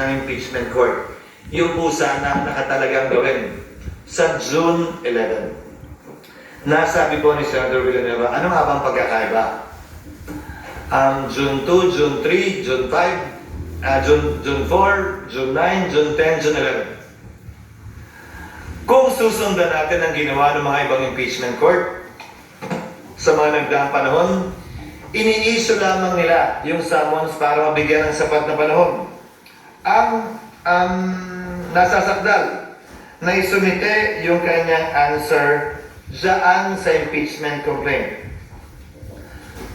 ng impeachment court. Yung po sana nakatalagang gawin sa June 11. Nasabi po ni Senator Villanueva, ano nga bang pagkakaiba? June 2, June 3, June 5, June 4, June 9, June 10, June 11. Kung susundan natin ang ginawa ng mga ibang impeachment court sa mga nagdaang panahon, ini-issue lamang nila yung summons para mabigyan ng sapat na panahon. Ang nasasakdal na isumite yung kanyang answer dyan sa impeachment complaint.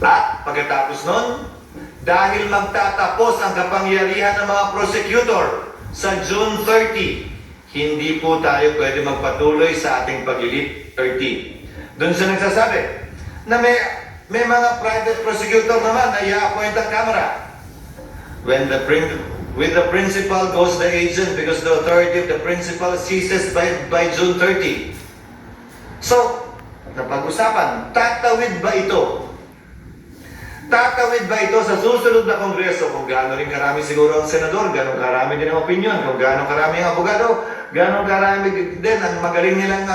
At pagkatapos nun, dahil magtatapos ang kapangyarihan ng mga prosecutor sa June 30, hindi po tayo pwede magpatuloy sa ating paglilit 30. Doon siya nagsasabi na may mga private prosecutor naman na i-appoint ang Kamara. With the principal goes the agent because the authority of the principal ceases by June 30. So, napag-usapan, tatawid ba ito? Tatawid ba ito sa susunod na kongreso? Kung gaano rin karami siguro ang senador, gaano karami din ang opinion, kung gaano karami ang abogado, gaano karami din ang magaling nilang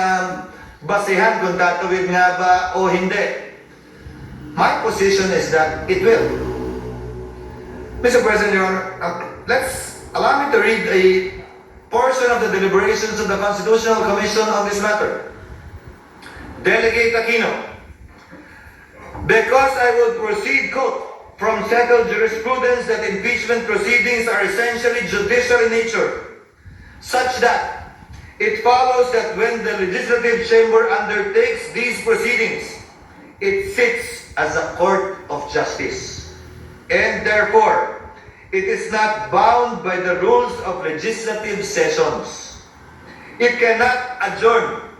basehan kung tatawid nga ba o hindi. My position is that it will. Mr. President, Your Honor, allow me to read a portion of the deliberations of the Constitutional Commission on this matter. Delegate Aquino, because I will proceed, quote, from settled jurisprudence that impeachment proceedings are essentially judicial in nature, such that it follows that when the legislative chamber undertakes these proceedings, it sits as a court of justice, and therefore, it is not bound by the rules of legislative sessions. It cannot adjourn.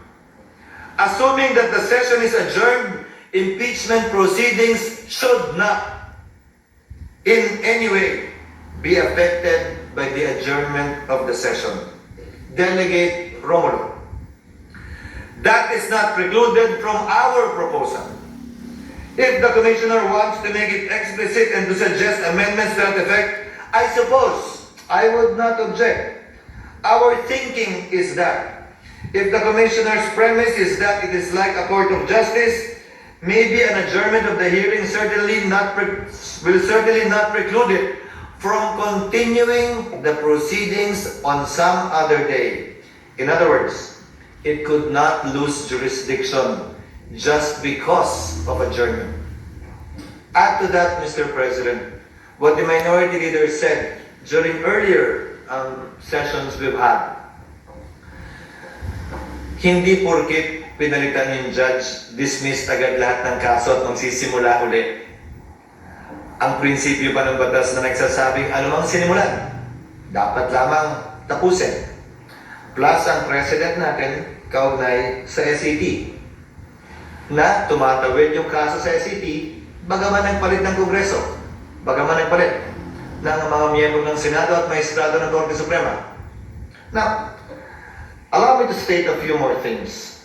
Assuming that the session is adjourned, impeachment proceedings should not in any way be affected by the adjournment of the session. Delegate Romulo. That is not precluded from our proposal. If the Commissioner wants to make it explicit and to suggest amendments to that effect, I suppose I would not object. Our thinking is that if the Commissioner's premise is that it is like a court of justice, maybe an adjournment of the hearing will certainly not preclude it from continuing the proceedings on some other day. In other words, it could not lose jurisdiction just because of adjournment. Add to that, Mr. President, what the minority leader said during earlier sessions we've had. Hindi porkit pinalitan yung judge, dismissed agad lahat ng kaso at magsisimula uli. Ang prinsipyo pa ng batas na nagsasabing anumang sinimulan, dapat lamang tapusin. Plus ang president natin, kaugnay sa SET, na tumatawid yung kaso sa SET, bagaman nagpalit ng Kongreso, bagaman nagpalit ng mga miyembro ng Senado at Maestrado ng Korte Suprema. Now, allow me to state a few more things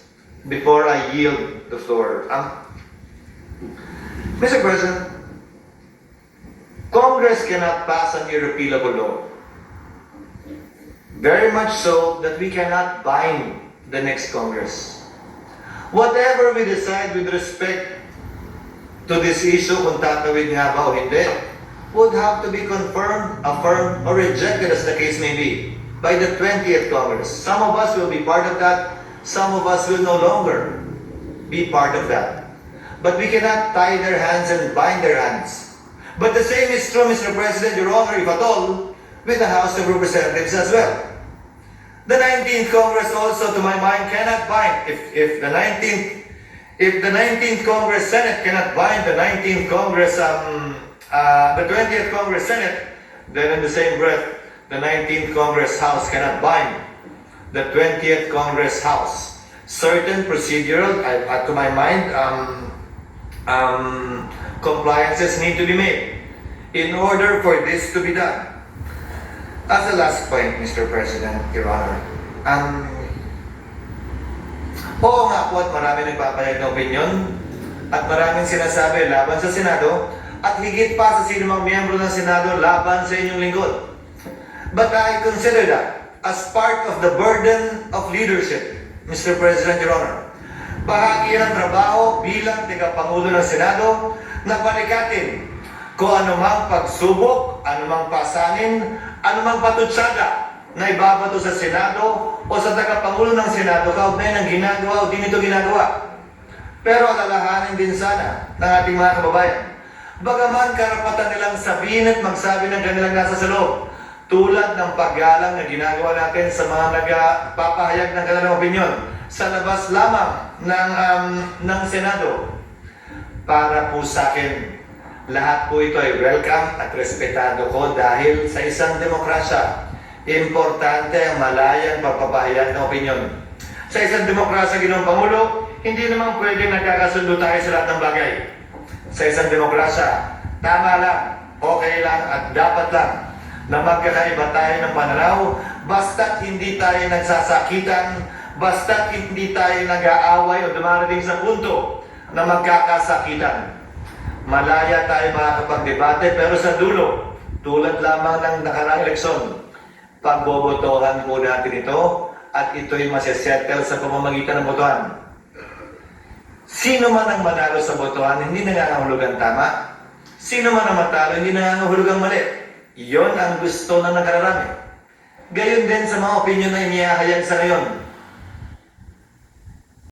before I yield the floor. Mr. President, Congress cannot pass an irrepealable law. Very much so that we cannot bind the next Congress. Whatever we decide with respect to this issue, kung tatawid nga ba o hindi, would have to be confirmed, affirmed, or rejected as the case may be by the 20th Congress. Some of us will be part of that. Some of us will no longer be part of that. But we cannot tie their hands and bind their hands. But the same is true, Mr. President, Your Honor, if at all, with the House of Representatives as well. The 19th Congress also, to my mind, cannot bind. If the 19th Congress Senate cannot bind the 19th Congress, the 20th Congress Senate, then in the same breath, the 19th Congress House cannot bind the 20th Congress House. Certain procedural, to my mind, compliances need to be made in order for this to be done. As a last point, Mr. President, Your Honor, oo nga po at marami nagpapayag na opinion at maraming sinasabi laban sa Senado at higit pa sa sinumang miyembro ng Senado laban sa inyong lingkod. But I consider that as part of the burden of leadership, Mr. President, Your Honor. Bahagi yan ng trabaho bilang tagapangulo ng Senado na palikatin kung anumang pagsubok, anumang pasanin, anumang patutsada na ibabato sa Senado o sa tagapangulo ng Senado kaugnay ng ginagawa o di nito ginagawa. Pero alalahanin din sana ng ating mga kababayan, bagaman karapatan nilang sabihin at magsabi ng kanilang nasa sa loob, tulad ng paggalang na ginagawa natin sa mga nagpapahayag ng kanilang opinyon sa labas lamang ng Senado. Para po sa akin, lahat po ito ay welcome at respetado ko dahil sa isang demokrasya, importante ang malayang pagpapahayag ng opinyon. Sa isang demokrasya, Ginoong Pangulo, hindi naman pwedeng nagkakasundo tayo sa lahat ng bagay. Sa isang demokrasya, tama lang, okay lang at dapat lang na magkakaiba tayo ng pananaw basta't hindi tayo nagsasakitan, basta't hindi tayo nag-aaway o dumarating sa punto na magkakasakitan. Malaya tayo makakapagdebate pero sa dulo, tulad lamang ng nakaraang eleksyon, pagbobotohan po natin ito at ito'y masisettle sa pamamagitan ng botohan. Sino man ang manalo sa botohan, hindi nangangahulugang tama. Sino man ang matalo, hindi nangangahulugang mali. Iyon ang gusto ng nakararami. Gayon din sa mga opinyon na inihahayag sa ngayon.